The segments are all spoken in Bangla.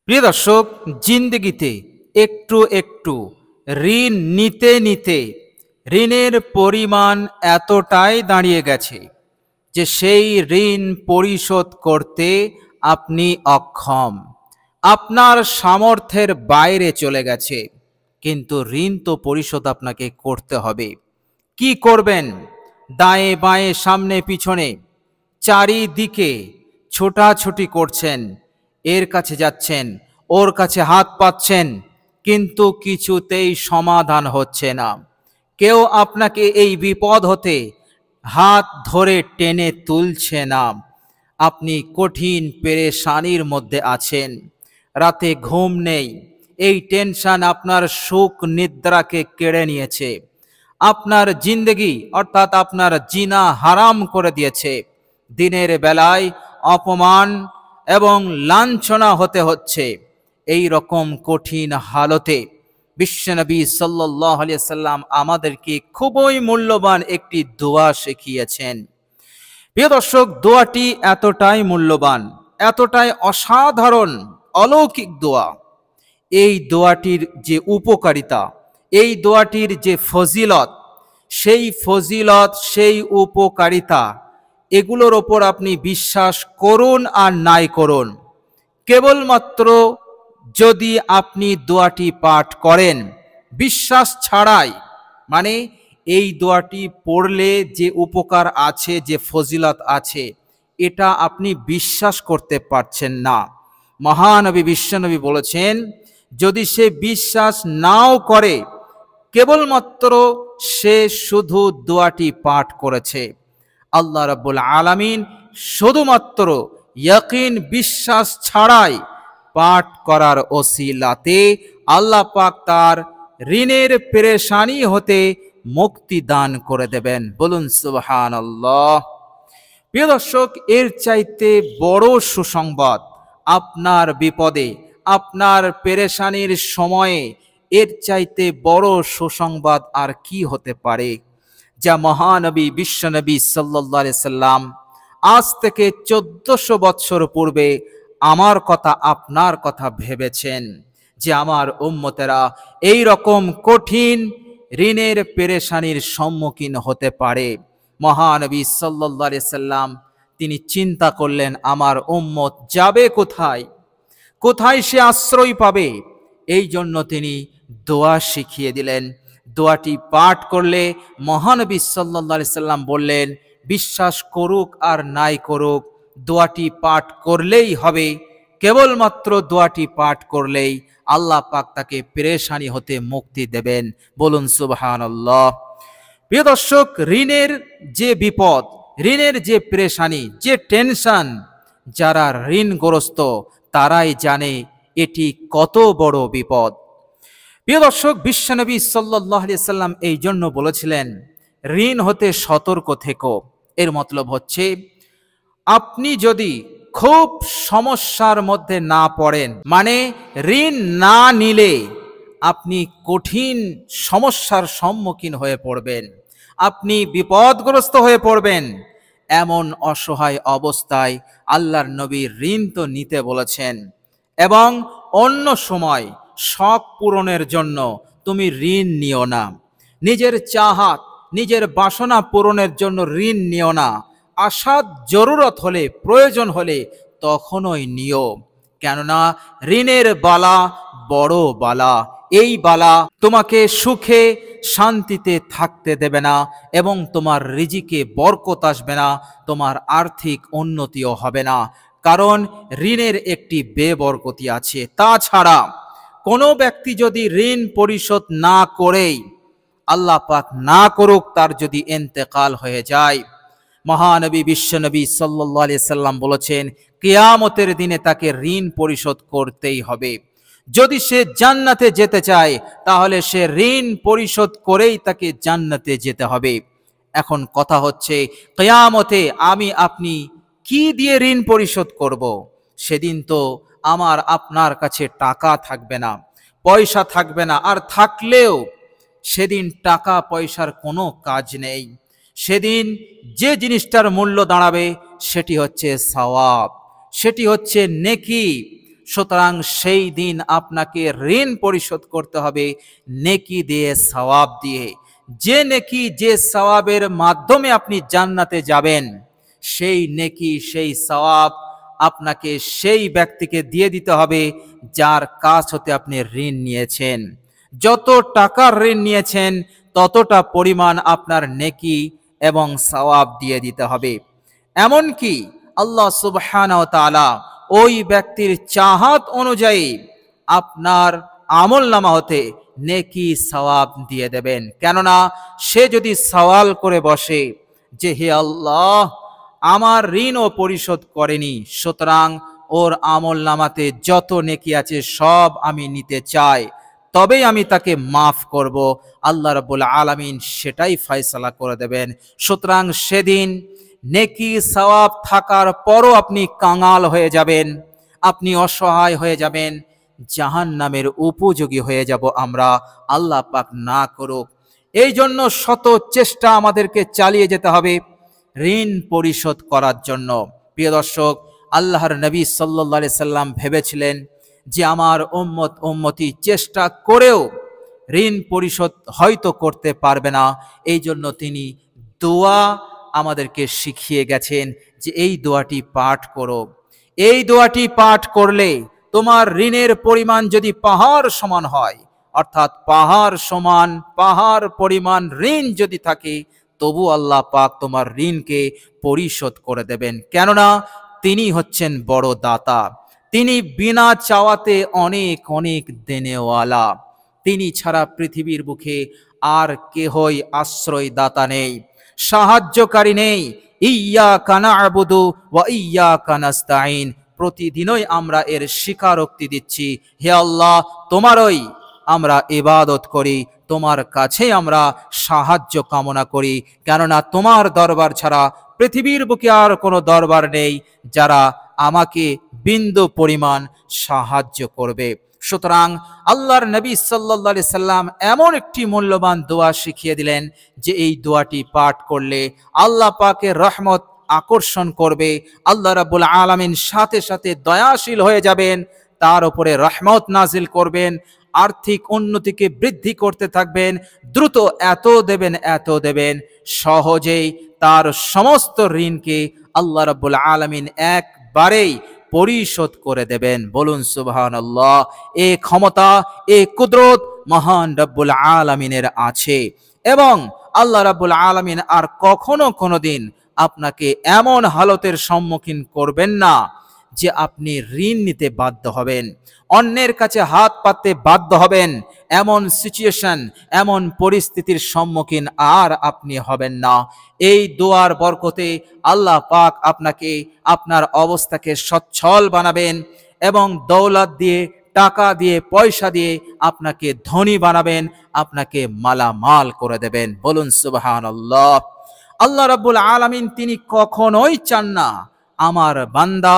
প্রিয় দর্শক, জিন্দেগিতে একটু একটু ঋণ নিতে নিতে ঋণের পরিমাণ এতটাই দাঁড়িয়ে গেছে যে সেই ঋণ পরিশোধ করতে আপনি অক্ষম, আপনার সামর্থ্যের বাইরে চলে গেছে। কিন্তু ঋণ তো পরিশোধ আপনাকে করতে হবে। কি করবেন? দায়ে বাঁয়ে সামনে পিছনে চারিদিকে ছোটাছুটি করছেন, এর কাছে যাচ্ছেন, ওর কাছে হাত পাচ্ছেন, কিন্তু কিছুতেই সমাধান হচ্ছে না। কেউ আপনাকে এই বিপদ হতে হাত ধরে টেনে তুলছে না। আপনি কঠিন পেরেশানির মধ্যে আছেন, রাতে ঘুম নেই, এই টেনশন আপনার সুখ নিদ্রাকে কেড়ে নিয়েছে, আপনার জিন্দেগি অর্থাৎ আপনার জিনা হারাম করে দিয়েছে। দিনের বেলায় অপমান এবং লাঞ্ছনা হতে হচ্ছে। এই রকম কঠিন হালতে বিশ্বনবী সাল্লাল্লাহু আলাইহি সাল্লাম আমাদেরকে খুবই মূল্যবান একটি দোয়া শিখিয়েছেন। প্রিয় দর্শক, দোয়াটি এতটাই মূল্যবান, এতটাই অসাধারণ, অলৌকিক দোয়া। এই দোয়াটির যে উপকারিতা, এই দোয়াটির যে ফজিলত, সেই উপকারিতা, এগুলোর ওপর আপনি বিশ্বাস করুন আর নাই করুন, কেবলমাত্র যদি আপনি দোয়াটি পাঠ করেন বিশ্বাস ছাড়াই, মানে এই দোয়াটি পড়লে যে উপকার আছে, যে ফজিলত আছে, এটা আপনি বিশ্বাস করতে পারছেন না। মহানবী বিশ্বনবী বলেছেন, যদি সে বিশ্বাস নাও করে, কেবলমাত্র সে শুধু দোয়াটি পাঠ করেছে, আল্লাহ রাব্বুল আলামিন শুধুমাত্র ইয়াকিন বিশ্বাস ছাড়াই পাঠ করার ওসিলাতে আল্লাহ পাক তার ঋণের পেরেশানি হতে মুক্তি দান করে দেবেন। বলুন সুবহানাল্লাহ। প্রিয় দর্শক, এর চাইতে বড় সুসংবাদ আপনার বিপদে, আপনার পেরেশানির সময়ে এর চাইতে বড় সুসংবাদ আর কি হতে পারে, যা মহানবী বিশ্বনবী সাল্লাল্লাহু আলাইহি সাল্লাম আজ থেকে 1400 বছর পূর্বে আমার কথা, আপনার কথা ভেবেছেন, যে আমার উম্মতেরা এই রকম কঠিন ঋণের পেরেশানির সম্মুখীন হতে পারে। মহানবী সাল্লাল্লাহু আলাইহি সাল্লাম তিনি চিন্তা করলেন, আমার উম্মত যাবে কোথায়, কোথায় সে আশ্রয় পাবে? এই জন্য তিনি দোয়া শিখিয়ে দিলেন। দোয়াটি পাঠ করলে মহানবী সাল্লাল্লাহু আলাইহি সাল্লাম বললেন, বিশ্বাস করুক আর নাই করুক, দোয়াটি পাঠ করলেই হবে। কেবলমাত্র দোয়াটি পাঠ করলেই আল্লাহ পাক তাকে পেরেশানি হতে মুক্তি দেবেন। বলুন সুবহানাল্লাহ। প্রিয় দর্শক, ঋণের যে বিপদ, ঋণের যে পেরেশানি, যে টেনশন, যারা ঋণগ্রস্ত তারাই জানে এটি কত বড় বিপদ। প্রিয় দর্শক, বিশ্বনবী সাল্লাল্লাহু আলাইহি সাল্লাম এই জন্য বলেছিলেন, ঋণ হতে সতর্ক থেকো। এর মতলব হচ্ছে, আপনি যদি খুব সমস্যার মধ্যে না পড়েন, মানে ঋণ না নিলে আপনি কঠিন সমস্যার সম্মুখীন হয়ে পড়বেন, আপনি বিপদগ্রস্ত হয়ে পড়বেন, এমন অসহায় অবস্থায় আল্লাহর নবী ঋণ তো নিতে বলেছেন, এবং অন্য সময় শখ পূরণের জন্য তুমি ঋণ নিও না। নিজের চাহাত, নিজের বাসনা পূরণের জন্য ঋণ নিও না। আসাদ জরুরত হলে, প্রয়োজন হলে তখনই নিও। কেননা ঋণের বালা বড় বালা। এই বালা তোমাকে সুখে শান্তিতে থাকতে দেবে না, এবং তোমার রিজিকে বরকত আসবে না, তোমার আর্থিক উন্নতিও হবে না। কারণ ঋণের একটি বেবরকতি আছে। তাছাড়া কোনো ব্যক্তি যদি ঋণ পরিশোধ না করেই, আল্লাহ পাক না করুক, তার যদি ইন্তেকাল হয়ে যায়, মহানবী বিশ্বনবী সাল্লাল্লাহু আলাইহি সাল্লাম বলেছেন, কিয়ামতের দিনে তাকে ঋণ পরিশোধ করতেই হবে। যদি সে জান্নাতে যেতে চায়, তাহলে সে ঋণ পরিশোধ করেই তাকে জান্নাতে যেতে হবে। এখন কথা হচ্ছে, কিয়ামতে আমি আপনি কি দিয়ে ঋণ পরিশোধ করব? সেদিন তো আমার আপনার কাছে টাকা থাকবে না, পয়সা থাকবে না, আর থাকলেও সেদিন টাকা পয়সার কোনো কাজ নেই। সেদিন যে জিনিসটার মূল্য দাঁড়াবে সেটি হচ্ছে সওয়াব, সেটি হচ্ছে নেকি। সুতরাং সেই দিন আপনাকে ঋণ পরিশোধ করতে হবে নেকি দিয়ে, সওয়াব দিয়ে। যে নেকি, যে সওয়াবের মাধ্যমে আপনি জান্নাতে যাবেন, সেই নেকি, সেই সওয়াব আপনাকে সেই ব্যক্তিকে দিয়ে দিতে হবে যার কাছ হতে আপনি ঋণ নিয়েছেন। যত টাকার ঋণ নিয়েছেন ততটা পরিমাণ আপনার নেকি এবং সওয়াব দিয়ে দিতে হবে। এমনকি আল্লাহ সুবহানাহু ওয়া তাআলা ওই ব্যক্তির চাহাত অনুযায়ী আপনার আমলনামা হতে নেকি সওয়াব দিয়ে দেবেন। কেননা সে যদি সওয়াল করে বসে যে হে আল্লাহ, আমার ঋণও পরিশোধ করেনি, সুতরাং ওর আমলনামাতে যত নেকি আছে সব আমি নিতে চাই, তবেই আমি তাকে মাফ করব, আল্লাহ রাব্বুল আলামিন সেটাই ফয়সালা করে দেবেন। সুতরাং সেদিন নেকি সওয়াব থাকার পরও আপনি কাঙাল হয়ে যাবেন, আপনি অসহায় হয়ে যাবেন, জাহান্নামের উপযোগী হয়ে যাব আমরা, আল্লাহ পাক না করুক। এই জন্য শত চেষ্টা আমাদেরকে চালিয়ে যেতে হবে ঋণ পরিশোধ করার জন্য। প্রিয় দর্শক, আল্লাহর নবী সাল্লাল্লাহু আলাইহি সাল্লাম ভেবেছিলেন যে আমার উম্মতি চেষ্টা করেও ঋণ পরিশোধ হয়তো করতে পারবে না, এই জন্য তিনি দোয়া আমাদেরকে শিখিয়ে গেছেন যে এই দোয়াটি পাঠ করো। এই দোয়াটি পাঠ করলে তোমার ঋণের পরিমাণ যদি পাহাড় সমান হয়, অর্থাৎ পাহাড় সমান, পাহাড় পরিমাণ ঋণ যদি থাকে, তবু আল্লাহ পাক তোমার ঋণকে পরিশোধ করে দেবেন। কেননা তিনি হচ্ছেন বড় দাতা, তিনি বিনা চাওয়াতে অনেক অনেক দেনেওয়ালা। তিনি ছাড়া পৃথিবীর বুকে আর কেহই আশ্রয় দাতা নেই, সাহায্যকারী নেই। ইয়্যাকা না'বুদু ওয়া ইয়্যাকা নাস্তাঈন, প্রতিদিনই আমরা এর স্বীকারোক্তি দিচ্ছি, হে আল্লাহ তোমারই আমরা ইবাদত করি, তোমার কাছেই আমরা সাহায্য কামনা করি। কেননা তোমার দরবার ছাড়া পৃথিবীর বুকে আর কোনো দরবার নেই যারা আমাকে বিন্দু পরিমাণ সাহায্য করবে। সুতরাং আল্লাহর নবী সাল্লাল্লাহু আলাইহি সাল্লাম এমন একটি মূল্যবান দোয়া শিখিয়ে দিলেন যে এই দোয়াটি পাঠ করলে আল্লাহ পাকের রহমত আকর্ষণ করবে, আল্লাহ রাব্বুল আলামিন সাথে সাথে দয়াশীল হয়ে যাবেন, তার উপরে রহমত নাজিল করবেন, আর্থিক উন্নতিকে বৃদ্ধি করতে থাকবেন, দ্রুত এত দেবেন এত দেবেন, সহজেই তার সমস্ত ঋণকে আল্লাহ রাব্বুল আলামিন একবারেই পরিশোধ করে দেবেন। বলুন সুবহানাল্লাহ। এই ক্ষমতা, এই কুদরত মহান রব্বুল আলামিনের আছে, এবং আল্লাহ রাব্বুল আলামিন আর কখনো কোনোদিন আপনাকে এমন হালতের সম্মুখীন করবেন না যে আপনি ঋণ নিতে বাধ্য হবেন, অন্যের কাছে হাত পাততে বাধ্য হবেন। এমন সিচুয়েশন, এমন পরিস্থিতির সম্মুখীন আর আপনি হবেন না। এই দোয়ার বরকতে আল্লাহ পাক আপনাকে, আপনার অবস্থাকে সচ্ছল বানাবেন এবং দৌলত দিয়ে, টাকা দিয়ে, পয়সা দিয়ে আপনাকে ধনী বানাবেন, আপনাকে মালামাল করে দেবেন। বলুন সুবহানাল্লাহ। আল্লাহ রাব্বুল আলামিন তিনি কখনোই চান না আমার বান্দা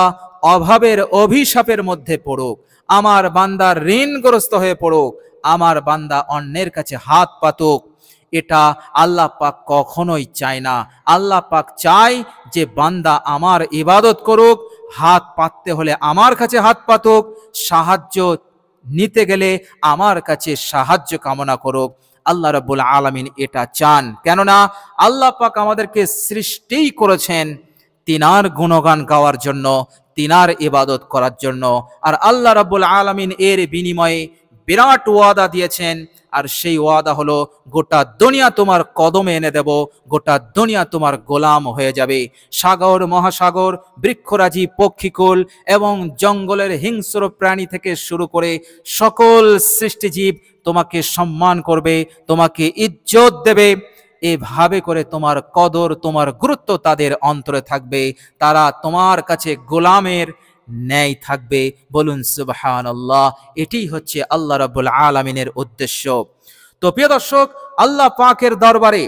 অভাবের অভিশাপের মধ্যে পড়ুক, আমার বান্দা ঋণগ্রস্ত হয়ে পড়ুক, আমার বান্দা অন্যের কাছে হাত পাতুক। এটা আল্লাহ পাক কখনোই চায় না। আল্লাহ পাক চায় যে বান্দা আমার ইবাদত করুক, হাত পাততে হলে আমার কাছে হাত পাতুক, সাহায্য নিতে গেলে আমার কাছে সাহায্য কামনা করুক। আল্লাহ রাব্বুল আলামিন এটা চান, কেননা আল্লাহ পাক আমাদেরকে সৃষ্টি করেছেন তিনার গুণগান গাওয়ার জন্য, তিনার ইবাদত করার জন্য। আর আল্লাহ রাব্বুল আলামিন এর বিনিময়ে বিরাট ওয়াদা দিয়েছেন, আর সেই ওয়াদা হলো গোটা দুনিয়া তোমার কদমে এনে দেব, গোটা দুনিয়া তোমার গোলাম হয়ে যাবে। সাগর, মহাসাগর, বৃক্ষরাজি, পক্ষীকুল এবং জঙ্গলের হিংস্র প্রাণী থেকে শুরু করে সকল সৃষ্টিজীব তোমাকে সম্মান করবে, তোমাকে ইজ্জত দেবে। এভাবে করে তোমার কদর, তোমার গুরুত্ব তাদের অন্তরে থাকবে, তারা তোমার কাছে গোলামের ন্যায় থাকবে। বলুন সুবহানাল্লাহ। এটি হচ্ছে আল্লাহ রাব্বুল আলামিনের উদ্দেশ্য। তো প্রিয় দর্শক, আল্লাহ পাকের দরবারে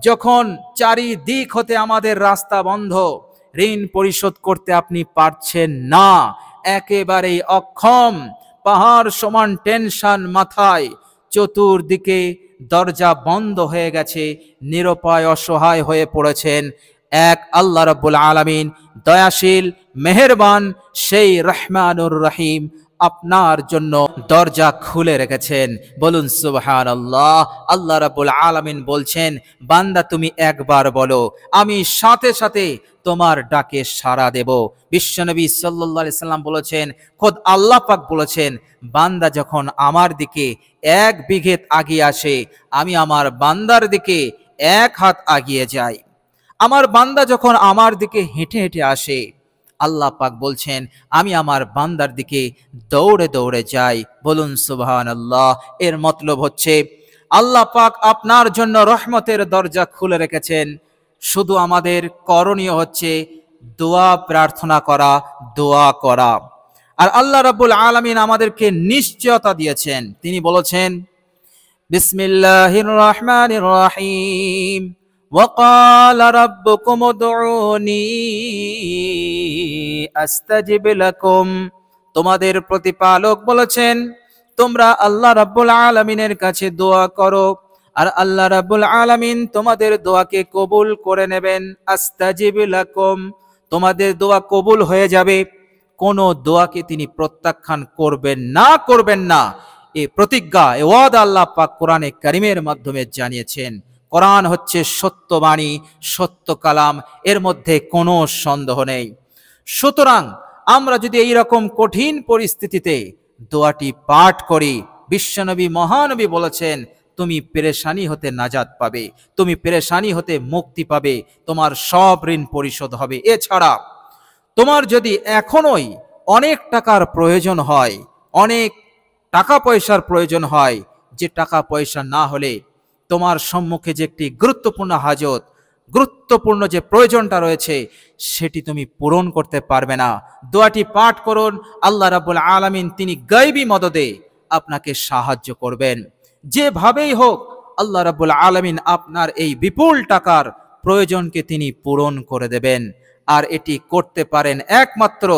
যখন চারিদিক হতে আমাদের রাস্তা বন্ধ, ঋণ পরিশোধ করতে আপনি পারছেন না, একেবারেই অক্ষম, পাহাড় সমান টেনশন মাথায়, চতুর্দিকে দরজা বন্ধ হয়ে গেছে, নিরুপায় অসহায় হয়ে পড়েছেন, এক আল্লাহ রাব্বুল আলামিন দয়াশীল, মেহেরবান, সেই রহমানুর রহিম আপনার জন্য দরজা খুলে রেখেছেন। বলুন সুবহানাল্লাহ। আল্লাহ রাব্বুল আলামিন বলছেন, বান্দা তুমি একবার বলো, আমি সাথে সাথে তোমার ডাকে সাড়া দেব। বিশ্বনবী সাল্লাল্লাহু আলাইহি সাল্লাম বলেছেন, খোদ আল্লাহ পাক বলেছেন, বান্দা যখন আমার দিকে 1 বিঘত আগিয়ে আসে, আমি আমার বান্দার দিকে 1 হাত আগিয়ে যাই। আমার বান্দা যখন আমার দিকে হেঁটে হেঁটে আসে, আল্লাহ পাক বলছেন, আমি আমার বান্দার দিকে দৌড়ে দৌড়ে যাই। বলুন সুবহানাল্লাহ। এর মতলব হচ্ছে আল্লাহ পাক আপনার জন্য রহমতের দরজা খুলে রেখেছেন। শুধু আমাদের করণীয় হচ্ছে দোয়া প্রার্থনা করা, দোয়া করা। আর আল্লাহ রাব্বুল আলামিন আমাদেরকে নিশ্চয়তা দিয়েছেন। তিনি বলেছেন, বিসমিল্লাহির রহমানির রহিম, وقال ربكم ادعوني استجب لكم। তোমাদের প্রতিপালক বলেছেন, তোমরা আল্লাহ রাব্বুল আলামিনের কাছে দোয়া করো, আর আল্লাহ রাব্বুল আলামিন তোমাদের দোয়াকে কবুল করে নেবেন। আস্তাজিব লাকুম, তোমাদের দোয়া কবুল হয়ে যাবে। কোন দোয়াকে তিনি প্রত্যাখ্যান করবেন না। এই প্রতিজ্ঞা, এ ওয়াদা আল্লাহ পাক কোরআনে কারীমের মাধ্যমে জানিয়েছেন। কোরআন হচ্ছে সত্যবাণী, সত্য কালাম, এর মধ্যে কোনো সন্দেহ নেই। সুতরাং আমরা যদি এই রকম কঠিন পরিস্থিতিতে দোয়াটি পাঠ করি, বিশ্বনবী মহানবী বলেছেন, তুমি পেরেশানি হতে নাজাত পাবে, তুমি পেরেশানি হতে মুক্তি পাবে, তোমার সব ঋণ পরিশোধ হবে। এছাড়া তোমার যদি এখনোই অনেক টাকার প্রয়োজন হয়, অনেক টাকা পয়সার প্রয়োজন হয়, যে টাকা পয়সা না হলে তোমার সম্মুখে যে একটি গুরুত্বপূর্ণ হাজত, গুরুত্বপূর্ণ যে প্রয়োজনটা রয়েছে, সেটি তুমি পূরণ করতে পারবে না, দোয়াটি পাঠ করুন। আল্লাহ রাব্বুল আলামিন তিনি গায়বী মদদে আপনাকে সাহায্য করবেন। যেভাবেই হোক আল্লাহ রাব্বুল আলামিন আপনার এই বিপুল টাকার প্রয়োজনকে তিনি পূরণ করে দেবেন। আর এটি করতে পারেন একমাত্র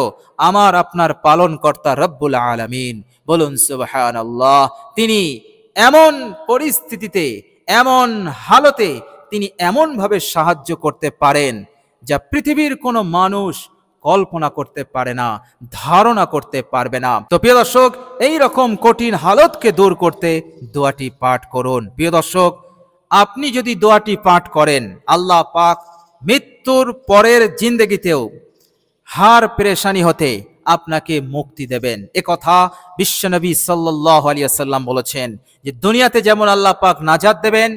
আমার আপনার পালনকর্তা রব্বুল আলামিন। বলুন সুবহানাল্লাহ। তিনি এমন পরিস্থিতিতে, এমন হালতে তিনি এমনভাবে সাহায্য করতে পারেন যা পৃথিবীর কোনো মানুষ কল্পনা করতে পারে না, ধারণা করতে পারবে না। তো প্রিয় দর্শক, এই রকম কঠিন হালতকে দূর করতে দোয়াটি পাঠ করুন। প্রিয় দর্শক, আপনি যদি দোয়াটি পাঠ করেন, আল্লাহ পাক মৃত্যুর পরের জিন্দেগিতেও হার পেরেশানি হতে আপনাকে মুক্তি দেবেন। এ কথা বিশ্বনবী সাল্লাল্লাহু আলাইহি ওয়াসাল্লাম বলেছেন যে দুনিয়াতে যেমন আল্লাহ পাক নাজাত দেবেন,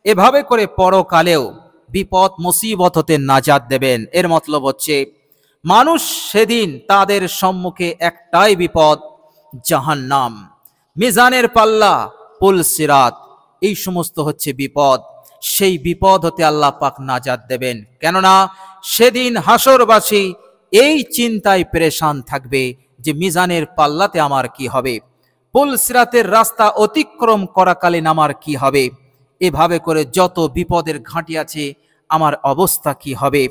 এভাবে করে পরকালেও বিপদ মুসিবত হতে নাজাত দেবেন। এর মতলব হচ্ছে মানুষ সেদিন তাদের সম্মুখে একটাই বিপদ, জাহান্নাম, মিজানের পাল্লা, পুল সিরাত, এই সমস্ত হচ্ছে বিপদ। সেই বিপদ হতে আল্লাহ পাক নাজাত দেবেন। কেননা সেদিন হাসরবাসী এই চিন্তায় পেরেশান থাকবে যে মিজানের পাল্লাতে আমার কি হবে, পুল সিরাতের রাস্তা অতিক্রম করাকালীন আমার কি হবে, এভাবে করে যত বিপদের ঘাঁটি আছে আমার অবস্থা কি হবে,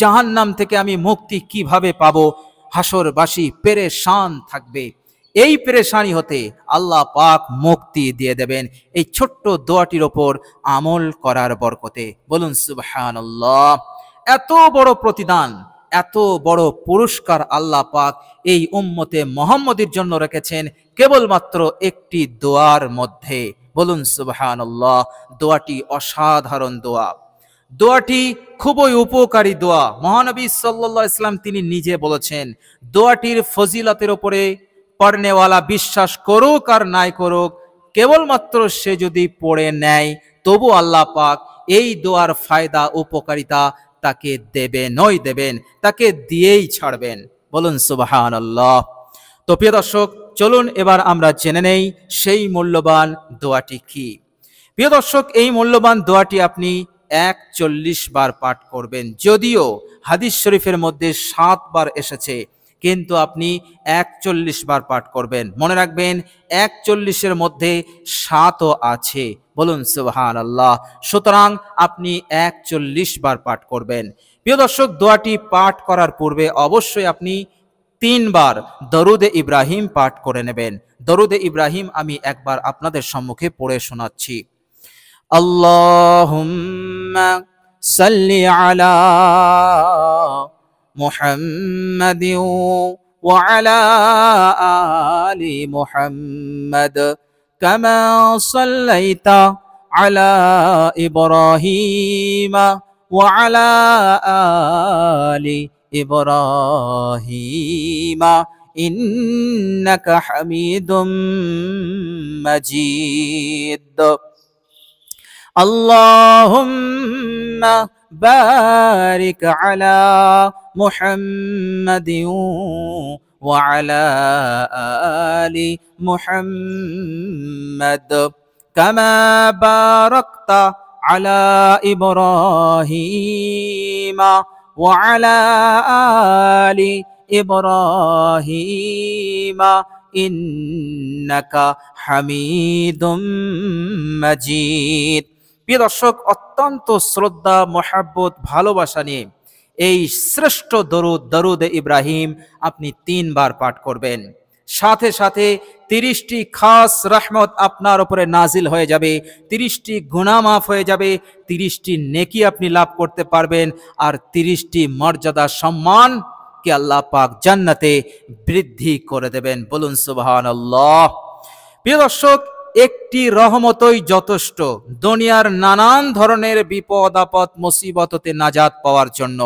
জাহান্নাম থেকে আমি মুক্তি কিভাবে পাবো, হাসরবাসী পেরেশান থাকবে। এই পেরেশানি হতে আল্লাহ পাক মুক্তি দিয়ে দেবেন এই ছোট্ট দোয়াটির ওপর আমল করার বরকতে। বলুন সুবহানাল্লাহ। এত বড় প্রতিদান, এত বড় পুরস্কার আল্লাহ পাক এই উম্মতে মুহাম্মদীর জন্য রেখেছেন কেবলমাত্র একটি দোয়ার মধ্যে। বলুন সুবহানাল্লাহ। দোয়াটি অসাধারণ দোয়া, দোয়াটি খুবই উপকারী দোয়া। মহানবী সাল্লাল্লাহু আলাইহি ওয়াসাল্লাম তিনি নিজে বলেছেন, দোয়াটির ফজিলতের উপরে পড়নেওয়ালা বিশ্বাস করুক আর নাই করুক, কেবলমাত্র সে যদি পড়ে নেয় তবু আল্লাহ পাক এই দোয়ার ফায়দা উপকারিতা তাকে দেবেনই দেবেন, তাকে দিয়েই ছাড়বেন। বলুন সুবহানাল্লাহ। তো প্রিয় দর্শক, চলুন এবার আমরা জেনে নেই সেই মূল্যবান দোয়াটি কি। প্রিয় দর্শক, এই মূল্যবান দোয়াটি আপনি 41 বার পাঠ করবেন। যদিও হাদিস শরীফের মধ্যে 7 বার এসেছে, কিন্তু আপনি 41 বার পাঠ করবেন। মনে রাখবেন 41-এর মধ্যে 7ও আছে। বলুন সুবহানাল্লাহ। সুতরাং আপনি 41 বার পাঠ করবেন। প্রিয় দর্শক, দোয়াটি পাঠ করার পূর্বে অবশ্যই আপনি 3 বার দরুদে ইব্রাহিম পাঠ করে নেবেন। দরুদে ইব্রাহিম আমি একবার আপনাদের সম্মুখে পড়ে শোনাচ্ছি। আল্লাহুম্মা সাল্লি আলা মুহাম্মাদিন وعلى آل محمد كما صليت على إبراهيم وعلى آل إبراهيم إنك حميد مجيد اللهم بارك على محمد وعلى آل محمد كما باركت على إبراهيم وعلى آل إبراهيم إنك حميد مجيد প্রিয় দর্শক, অত্যন্ত শ্রদ্ধা, মহব্বত, ভালোবাসা নিয়ে এই শ্রেষ্ঠ দরুদে ইব্রাহিম আপনি 3 বার পাঠ করবেন। সাথে সাথে 30টি খাস রহমত আপনার উপরে নাজিল হয়ে যাবে, 30টি গুনাহ মাফ হয়ে যাবে, 30টি নেকি আপনি লাভ করতে পারবেন, আর 30টি মর্যাদা সম্মান কে আল্লাহ পাক জান্নাতে বৃদ্ধি করে দেবেন। বলুন সুবহানাল্লাহ। প্রিয় দর্শক, একটি রহমতই যথেষ্ট দুনিয়ার নানান ধরনের বিপদ আপদ মুসিবত হতে নাজাত পাওয়ার জন্য,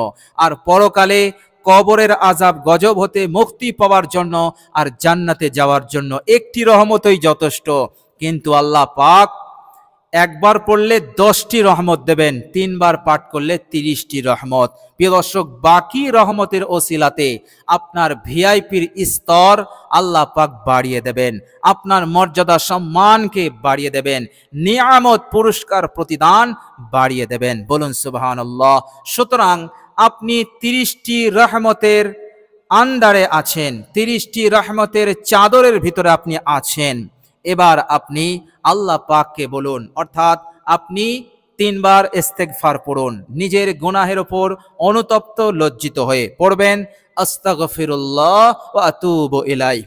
আর পরকালে কবরের আযাব গজব হতে মুক্তি পাওয়ার জন্য, আর জান্নাতে যাওয়ার জন্য একটি রহমতই যথেষ্ট। কিন্তু আল্লাহ পাক একবার পড়লে 10টি রহমত দেবেন, 3 বার পাঠ করলে 30টি রহমত। প্রিয় দর্শক, বাকি রহমতের ওসিলাতে আপনার ভিআইপির স্তর আল্লাহ পাক বাড়িয়ে দেবেন, আপনার মর্যাদা সম্মানকে বাড়িয়ে দেবেন, নিয়ামত পুরস্কার প্রতিদান বাড়িয়ে দেবেন। বলুন সুবহানাল্লাহ। সুতরাং আপনি 30টি রহমতের আন্ডারে আছেন, 30টি রহমতের চাদরের ভিতরে আপনি আছেন। এবার আপনি আল্লাহ পাককে বলুন, অর্থাৎ আপনি 3 বার ইস্তেগফার পড়ুন, নিজের গুনাহের ওপর অনুতপ্ত লজ্জিত হয়ে পড়বেন, আস্তাগফিরুল্লাহ ওয়া আতুবু ইলাইহি,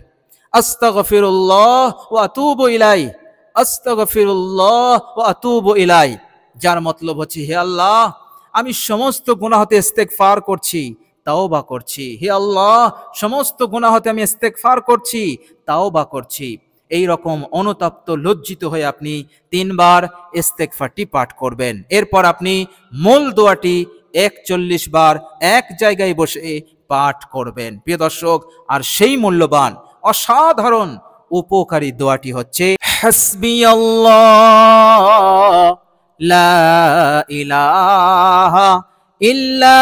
আস্তাগফিরুল্লাহ ওয়া আতুবু ইলাইহি, আস্তাগফিরুল্লাহ ওয়া আতুবু ইলাইহি। যার মতলব হচ্ছে, হে আল্লাহ, আমি সমস্ত গুনাহ হতে ইস্তেগফার করছি, তাওবা করছি। হে আল্লাহ, সমস্ত গুনাহ হতে আমি ইস্তেগফার করছি, তাওবা করছি। এই রকম অনুতপ্ত লজ্জিত হয়ে আপনি 3 বার ইস্তেগফারটি পাঠ করবেন। এরপর আপনি মূল দোয়াটি 41 বার এক জায়গায় বসে পাঠ করবেন। প্রিয় দর্শক, আর সেই মূল্যবান অসাধারণ উপকারী দোয়াটি হচ্ছে, হাসবিয়াল্লাহ লা ইলাহা ইল্লা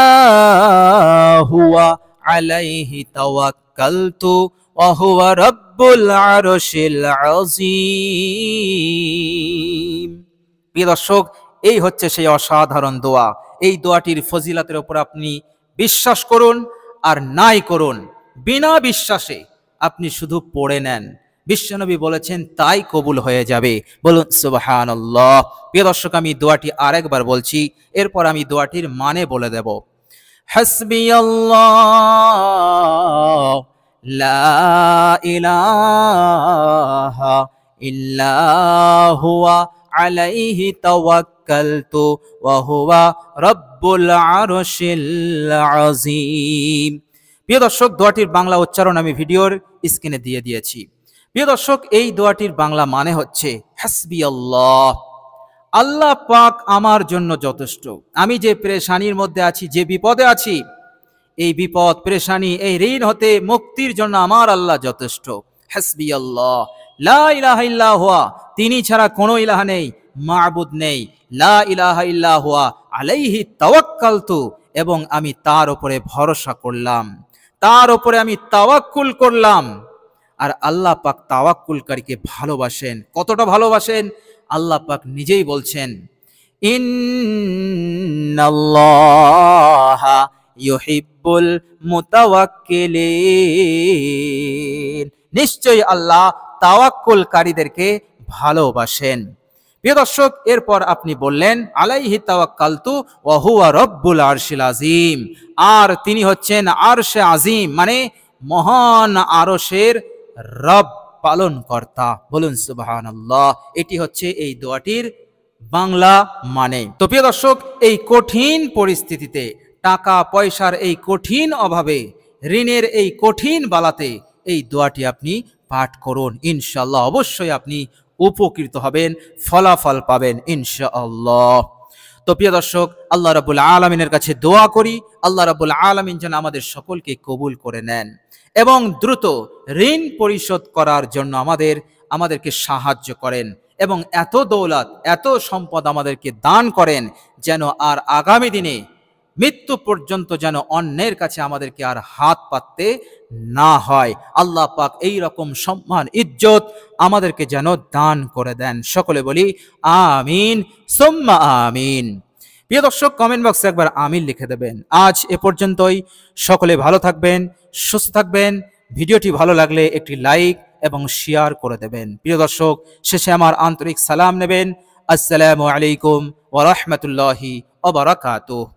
হুয়া আলাইহি তাওয়াক্কালতু ওয়া হুয়া রাব্বুল আরশিল আযীম। প্রিয় দর্শক, এই হচ্ছে সেই অসাধারণ দোয়া। এই দোয়াটির ফজিলতের উপর আপনি বিশ্বাস করুন আর নাই করুন, বিনা বিশ্বাসে আপনি শুধু পড়ে নেন, বিশ্বনবী বলেছেন তাই কবুল হয়ে যাবে। বলুন সুবহানাল্লাহ। প্রিয় দর্শক, আমি দোয়াটি আরেকবার বলছি, এরপর আমি দোয়াটির মানে বলে দেব। হাসবিয়াল্লাহ লা ইলাহা ইল্লা হুয়া আলাইহি তাওয়াক্কালতু ওয়া হুয়া রাব্বুল আরশিল আযীম। প্রিয় দর্শক, দোয়াটির বাংলা উচ্চারণ আমি ভিডিওর স্ক্রিনে দিয়ে দিয়েছি। প্রিয় দর্শক, এই দোয়াটির বাংলা মানে হচ্ছে, হাসবিয়াল্লাহ, আল্লাহ পাক আমার জন্য যথেষ্ট। আমি যে পেরেশানির মধ্যে আছি, যে বিপদে আছি, এই বিপদ পেরেশানি, এই ঋণ হতে মুক্তির জন্য আমার আল্লাহ যথেষ্ট। হাসবিয়াল্লাহ লা ইলাহা ইল্লা হুয়া, তিনি ছাড়া কোনো ইলাহা নেই, মাবুদ নেই। লা ইলাহা ইল্লা হুয়া আলাইহি তাওয়াক্কালতু, এবং আমি তার উপরে ভরসা করলাম, তার উপরে আমি তাওয়াক্কুল করলাম। আর আল্লাহ পাক তাওয়াক্কুলকারীকে ভালোবাসেন। কতটা ভালোবাসেন আল্লাহ পাক নিজেই বলছেন, ইন্নাল্লাহা ইউহিব্বুল মুতাওয়াক্কিলিন, নিশ্চয়ই আল্লাহ তাওয়াক্কুলকারীদেরকে ভালোবাসেন। প্রিয় দর্শক, এরপর আপনি বললেন, আলাইহি তাওয়াক্কালতু ওয়া হুয়া রাব্বুল আরশিল আযীম, আর তিনি হচ্ছেন আরশে আযীম, মানে মহান আরশের রব, পালন কর্তা। বলুন সুবহানাল্লাহ। এটি হচ্ছে এই দোয়াটির বাংলা মানে। তো প্রিয় দর্শক, এই কঠিন পরিস্থিতিতে, টাকা পয়সার এই কঠিন অভাবে, ঋণের এই কঠিন বালাতে এই দোয়াটি আপনি পাঠ করুন, ইনশাআল্লাহ অবশ্যই আপনি উপকৃত হবেন, ফলাফল পাবেন ইনশাআল্লাহ। তো প্রিয় দর্শক, আল্লাহ রাব্বুল আলামিনের কাছে দোয়া করি, আল্লাহ রাব্বুল আলামিন যেন আমাদের সকলকে কবুল করে নেন এবং দ্রুত ঋণ পরিশোধ করার জন্য আমাদেরকে সাহায্য করেন এবং এত দৌলত, এত সম্পদ আমাদেরকে দান করেন যেন আর আগামী দিনে মৃত্যু পর্যন্ত যেন অন্যের কাছে আমাদেরকে আর হাত পাততে না হয়। আল্লাহ পাক এই রকম সম্মান ইজ্জত আমাদেরকে যেন দান করে দেন। সকলে বলি আমিন সুম্মা আমিন। প্রিয় দর্শক, কমেন্ট বক্সে একবার আমিন লিখে দেবেন। আজ এ পর্যন্তই। সকলে ভালো থাকবেন, সুস্থ থাকবেন। ভিডিওটি ভালো লাগলে একটি লাইক এবং শেয়ার করে দেবেন। প্রিয় দর্শক, শেষে আমার আন্তরিক সালাম নেবেন। আসসালামু আলাইকুম ওয়া রাহমাতুল্লাহি ওয়া বারাকাতুহু।